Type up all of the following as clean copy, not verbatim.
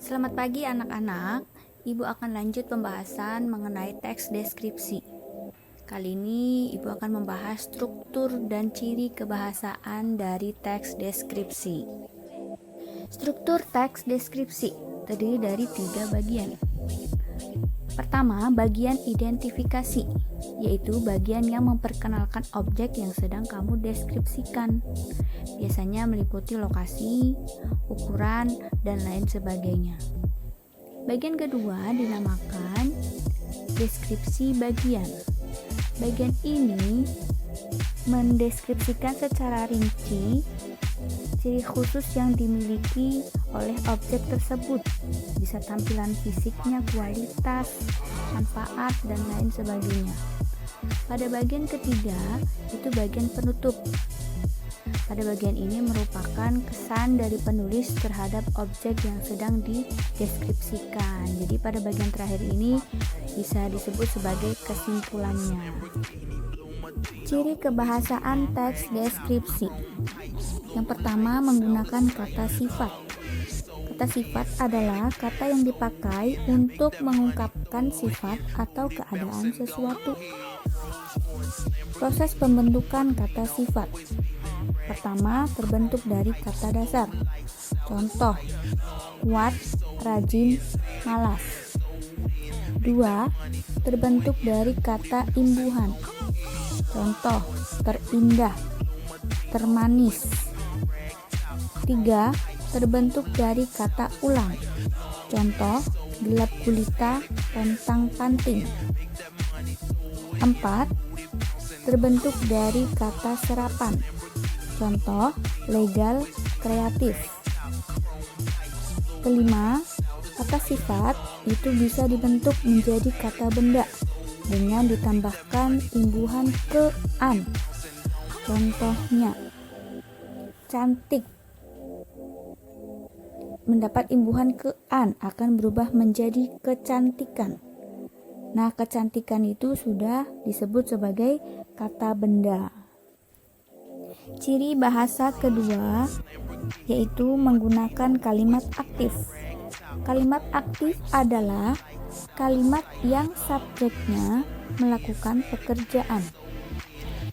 Selamat pagi anak-anak. Ibu akan lanjut pembahasan mengenai teks deskripsi. Kali ini Ibu akan membahas struktur dan ciri kebahasaan dari teks deskripsi. Struktur teks deskripsi terdiri dari 3 bagian. Pertama, bagian identifikasi, yaitu bagian yang memperkenalkan objek yang sedang kamu deskripsikan. Biasanya meliputi lokasi, ukuran, dan lain sebagainya. Bagian kedua dinamakan deskripsi bagian. Bagian ini mendeskripsikan secara rinci ciri khusus yang dimiliki oleh objek tersebut, bisa tampilan fisiknya, kualitas, manfaat, dan lain sebagainya. Pada bagian ketiga, itu bagian penutup. Pada bagian ini merupakan kesan dari penulis terhadap objek yang sedang dideskripsikan. Jadi pada bagian terakhir ini bisa disebut sebagai kesimpulannya. Ciri kebahasaan teks deskripsi. Yang pertama, menggunakan kata sifat. Kata sifat adalah kata yang dipakai untuk mengungkapkan sifat atau keadaan sesuatu. Proses pembentukan kata sifat. Pertama, terbentuk dari kata dasar. Contoh, kuat, rajin, malas. 2. Terbentuk dari kata imbuhan. Contoh, terindah, termanis. 3. Terbentuk dari kata ulang. Contoh, gelap gulita, pontang panting. 4. Terbentuk dari kata serapan. Contoh, legal, kreatif. Kelima, kata sifat itu bisa dibentuk menjadi kata benda dengan ditambahkan imbuhan ke-an. Contohnya, cantik mendapat imbuhan ke-an akan berubah menjadi kecantikan. Nah, kecantikan itu sudah disebut sebagai kata benda. Ciri bahasa kedua yaitu menggunakan kalimat aktif. Kalimat aktif adalah kalimat yang subjeknya melakukan pekerjaan.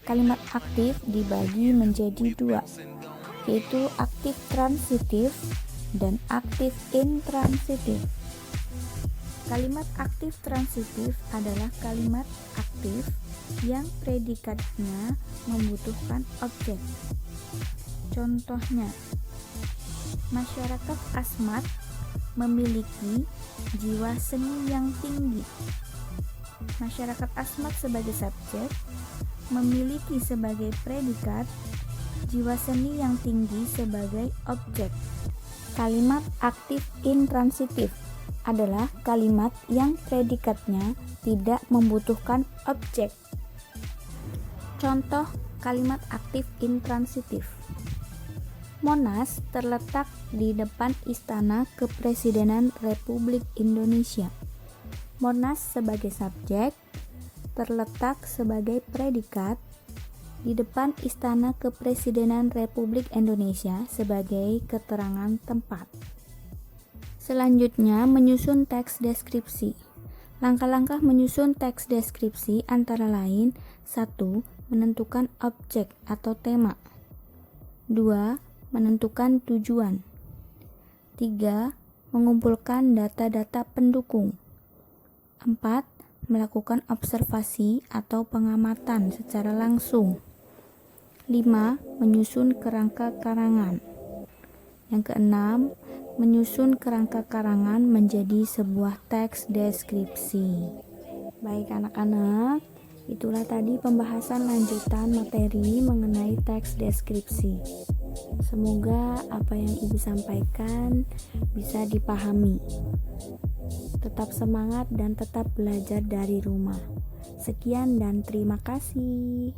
Kalimat aktif dibagi menjadi 2, yaitu aktif transitif dan aktif intransitif. Kalimat aktif transitif adalah kalimat aktif yang predikatnya membutuhkan objek. Contohnya, masyarakat Asmat memiliki jiwa seni yang tinggi. Masyarakat Asmat sebagai subjek memiliki sebagai predikat jiwa seni yang tinggi sebagai objek. Kalimat aktif intransitif adalah kalimat yang predikatnya tidak membutuhkan objek. Contoh kalimat aktif intransitif. Monas terletak di depan Istana Kepresidenan Republik Indonesia. Monas sebagai subjek terletak sebagai predikat di depan Istana Kepresidenan Republik Indonesia sebagai keterangan tempat. Selanjutnya, menyusun teks deskripsi. Langkah-langkah menyusun teks deskripsi antara lain: 1. Menentukan objek atau tema. 2. Menentukan tujuan. 3. Mengumpulkan data-data pendukung. 4. Melakukan observasi atau pengamatan secara langsung. 5. Menyusun kerangka karangan. Yang keenam, menyusun kerangka karangan menjadi sebuah teks deskripsi. Baik anak-anak, itulah tadi pembahasan lanjutan materi mengenai teks deskripsi. Semoga apa yang Ibu sampaikan bisa dipahami. Tetap semangat dan tetap belajar dari rumah. Sekian dan terima kasih.